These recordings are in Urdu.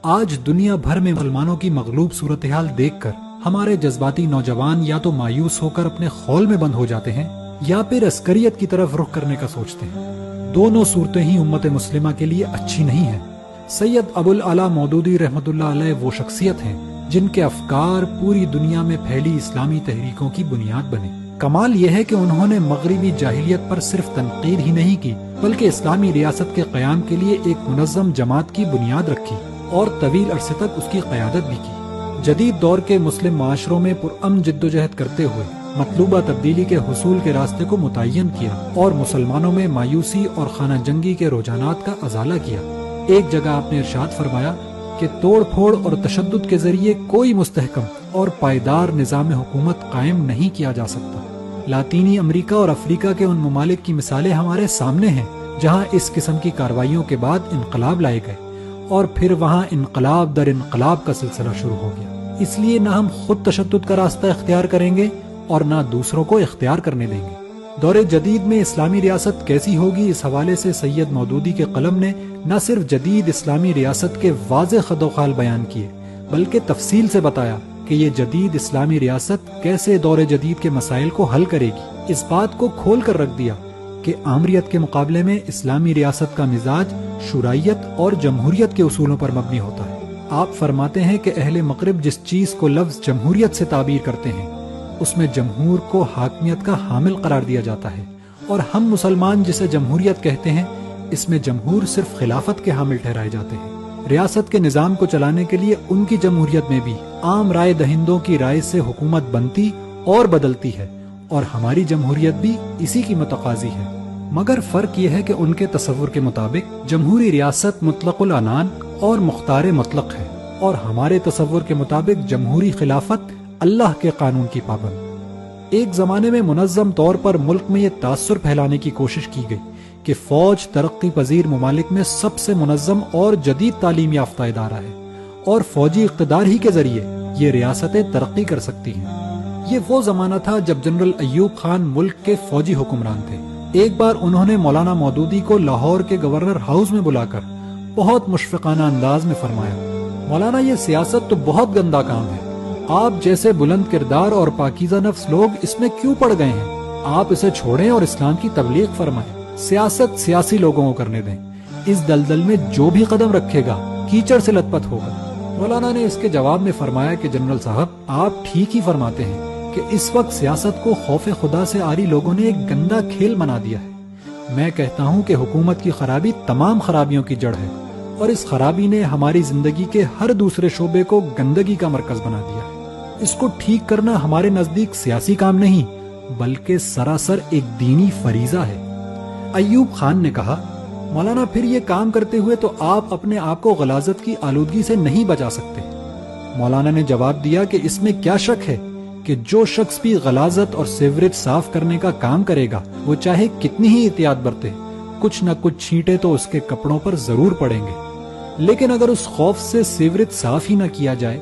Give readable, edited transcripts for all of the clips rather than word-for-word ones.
آج دنیا بھر میں مسلمانوں کی مغلوب صورتحال دیکھ کر ہمارے جذباتی نوجوان یا تو مایوس ہو کر اپنے خول میں بند ہو جاتے ہیں یا پھر عسکریت کی طرف رخ کرنے کا سوچتے ہیں۔ دونوں صورتیں ہی امت مسلمہ کے لیے اچھی نہیں ہیں۔ سید ابو العلا مودودی رحمۃ اللہ علیہ وہ شخصیت ہیں جن کے افکار پوری دنیا میں پھیلی اسلامی تحریکوں کی بنیاد بنے۔ کمال یہ ہے کہ انہوں نے مغربی جاہلیت پر صرف تنقید ہی نہیں کی بلکہ اسلامی ریاست کے قیام کے لیے ایک منظم جماعت کی بنیاد رکھی اور طویل عرصے تک اس کی قیادت بھی کی۔ جدید دور کے مسلم معاشروں میں پرامن جدوجہد کرتے ہوئے مطلوبہ تبدیلی کے حصول کے راستے کو متعین کیا اور مسلمانوں میں مایوسی اور خانہ جنگی کے رجحانات کا ازالہ کیا۔ ایک جگہ آپ نے ارشاد فرمایا کہ توڑ پھوڑ اور تشدد کے ذریعے کوئی مستحکم اور پائیدار نظام حکومت قائم نہیں کیا جا سکتا۔ لاطینی امریکہ اور افریقہ کے ان ممالک کی مثالیں ہمارے سامنے ہیں جہاں اس قسم کی کارروائیوں کے بعد انقلاب لائے گئے اور پھر وہاں انقلاب در انقلاب کا سلسلہ شروع ہو گیا۔ اس لیے نہ ہم خود تشدد کا راستہ اختیار کریں گے اور نہ دوسروں کو اختیار کرنے دیں گے۔ دور جدید میں اسلامی ریاست کیسی ہوگی، اس حوالے سے سید مودودی کے قلم نے نہ صرف جدید اسلامی ریاست کے واضح خد و خال بیان کیے بلکہ تفصیل سے بتایا کہ یہ جدید اسلامی ریاست کیسے دور جدید کے مسائل کو حل کرے گی۔ اس بات کو کھول کر رکھ دیا کہ آمریت کے مقابلے میں اسلامی ریاست کا مزاج شورائیت اور جمہوریت کے اصولوں پر مبنی ہوتا ہے۔ آپ فرماتے ہیں کہ اہل مغرب جس چیز کو لفظ جمہوریت سے تعبیر کرتے ہیں اس میں جمہور کو حاکمیت کا حامل قرار دیا جاتا ہے، اور ہم مسلمان جسے جمہوریت کہتے ہیں اس میں جمہور صرف خلافت کے حامل ٹھہرائے جاتے ہیں۔ ریاست کے نظام کو چلانے کے لیے ان کی جمہوریت میں بھی عام رائے دہندوں کی رائے سے حکومت بنتی اور بدلتی ہے، اور ہماری جمہوریت بھی اسی کی متقاضی ہے، مگر فرق یہ ہے کہ ان کے تصور کے مطابق جمہوری ریاست مطلق العنان اور مختار مطلق ہے، اور ہمارے تصور کے مطابق جمہوری خلافت اللہ کے قانون کی پابند۔ ایک زمانے میں منظم طور پر ملک میں یہ تاثر پھیلانے کی کوشش کی گئی کہ فوج ترقی پذیر ممالک میں سب سے منظم اور جدید تعلیم یافتہ ادارہ ہے، اور فوجی اقتدار ہی کے ذریعے یہ ریاستیں ترقی کر سکتی ہیں۔ یہ وہ زمانہ تھا جب جنرل ایوب خان ملک کے فوجی حکمران تھے۔ ایک بار انہوں نے مولانا مودودی کو لاہور کے گورنر ہاؤس میں بلا کر بہت مشفقانہ انداز میں فرمایا، مولانا یہ سیاست تو بہت گندا کام ہے، آپ جیسے بلند کردار اور پاکیزہ نفس لوگ اس میں کیوں پڑ گئے ہیں؟ آپ اسے چھوڑیں اور اسلام کی تبلیغ فرمائیں، سیاست سیاسی لوگوں کو کرنے دیں، اس دلدل میں جو بھی قدم رکھے گا کیچڑ سے لت پت ہوگا۔ مولانا نے اس کے جواب میں فرمایا کہ جنرل صاحب آپ ٹھیک ہی فرماتے ہیں کہ اس وقت سیاست کو خوف خدا سے عاری لوگوں نے ایک گندا کھیل بنا دیا ہے۔ میں کہتا ہوں کہ حکومت کی خرابی تمام خرابیوں کی جڑ ہے، اور اس خرابی نے ہماری زندگی کے ہر دوسرے شعبے کو گندگی کا مرکز بنا دیا ہے۔ اس کو ٹھیک کرنا ہمارے نزدیک سیاسی کام نہیں بلکہ سراسر ایک دینی فریضہ ہے۔ ایوب خان نے کہا، مولانا پھر یہ کام کرتے ہوئے تو آپ اپنے آپ کو غلاظت کی آلودگی سے نہیں بچا سکتے۔ مولانا نے جواب دیا کہ اس میں کیا شک ہے کہ جو شخص بھی غلاظت اور سیوریج صاف کرنے کا کام کرے گا وہ چاہے کتنی ہی احتیاط برتے کچھ نہ کچھ چھینٹے تو اس کے کپڑوں پر ضرور پڑیں گے، لیکن اگر اس خوف سے سیوریج صاف ہی نہ کیا جائے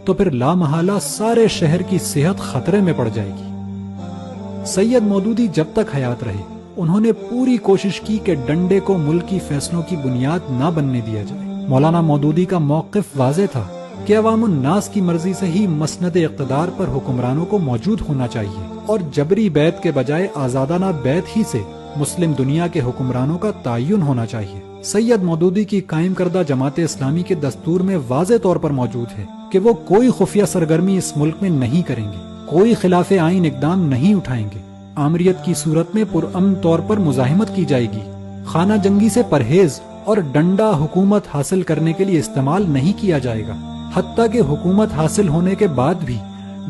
تو پھر لا محالہ سارے شہر کی صحت خطرے میں پڑ جائے گی۔ سید مودودی جب تک حیات رہے انہوں نے پوری کوشش کی کہ ڈنڈے کو ملکی فیصلوں کی بنیاد نہ بننے دیا جائے۔ مولانا مودودی کا موقف واضح تھا کہ عوام الناس کی مرضی سے ہی مسند اقتدار پر حکمرانوں کو موجود ہونا چاہیے، اور جبری بیعت کے بجائے آزادانہ بیعت ہی سے مسلم دنیا کے حکمرانوں کا تعین ہونا چاہیے۔ سید مودودی کی قائم کردہ جماعت اسلامی کے دستور میں واضح طور پر موجود ہے کہ وہ کوئی خفیہ سرگرمی اس ملک میں نہیں کریں گے، کوئی خلاف آئین اقدام نہیں اٹھائیں گے، آمریت کی صورت میں پرامن طور پر مزاحمت کی جائے گی، خانہ جنگی سے پرہیز اور ڈنڈا حکومت حاصل کرنے کے لیے استعمال نہیں کیا جائے گا، حتیٰ کہ حکومت حاصل ہونے کے بعد بھی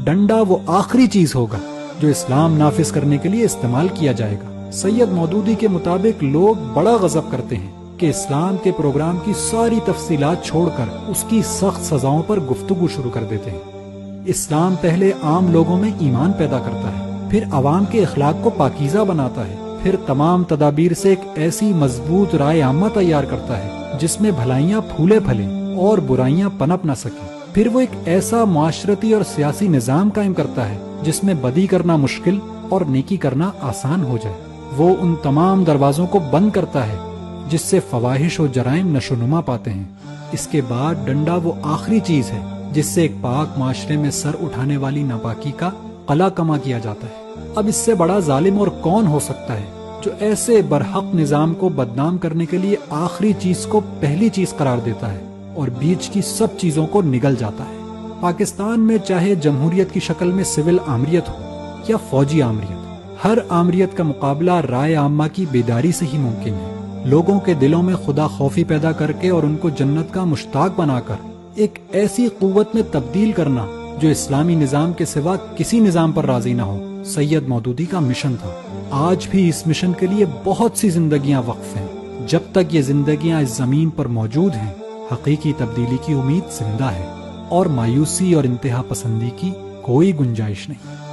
ڈنڈا وہ آخری چیز ہوگا جو اسلام نافذ کرنے کے لیے استعمال کیا جائے گا۔ سید مودودی کے مطابق لوگ بڑا غضب کرتے ہیں کہ اسلام کے پروگرام کی ساری تفصیلات چھوڑ کر اس کی سخت سزاؤں پر گفتگو شروع کر دیتے ہیں۔ اسلام پہلے عام لوگوں میں ایمان پیدا کرتا ہے، پھر عوام کے اخلاق کو پاکیزہ بناتا ہے، پھر تمام تدابیر سے ایک ایسی مضبوط رائے عامہ تیار کرتا ہے جس میں بھلائیاں پھولے پھلیں اور برائیاں پنپ نہ سکیں، پھر وہ ایک ایسا معاشرتی اور سیاسی نظام قائم کرتا ہے جس میں بدی کرنا مشکل اور نیکی کرنا آسان ہو جائے۔ وہ ان تمام دروازوں کو بند کرتا ہے جس سے فواحش و جرائم نشو نما پاتے ہیں۔ اس کے بعد ڈنڈا وہ آخری چیز ہے جس سے ایک پاک معاشرے میں سر اٹھانے والی ناپاکی کا قلع کما کیا جاتا ہے۔ اب اس سے بڑا ظالم اور کون ہو سکتا ہے جو ایسے برحق نظام کو بدنام کرنے کے لیے آخری چیز کو پہلی چیز قرار دیتا ہے اور بیچ کی سب چیزوں کو نگل جاتا ہے۔ پاکستان میں چاہے جمہوریت کی شکل میں سول آمریت ہو یا فوجی آمریت، ہر آمریت کا مقابلہ رائے عامہ کی بیداری سے ہی ممکن ہے۔ لوگوں کے دلوں میں خدا خوفی پیدا کر کے اور ان کو جنت کا مشتاق بنا کر ایک ایسی قوت میں تبدیل کرنا جو اسلامی نظام کے سوا کسی نظام پر راضی نہ ہو، سید مودودی کا مشن تھا۔ آج بھی اس مشن کے لیے بہت سی زندگیاں وقف ہیں۔ جب تک یہ زندگیاں اس زمین پر موجود ہیں، حقیقی تبدیلی کی امید زندہ ہے اور مایوسی اور انتہا پسندی کی کوئی گنجائش نہیں۔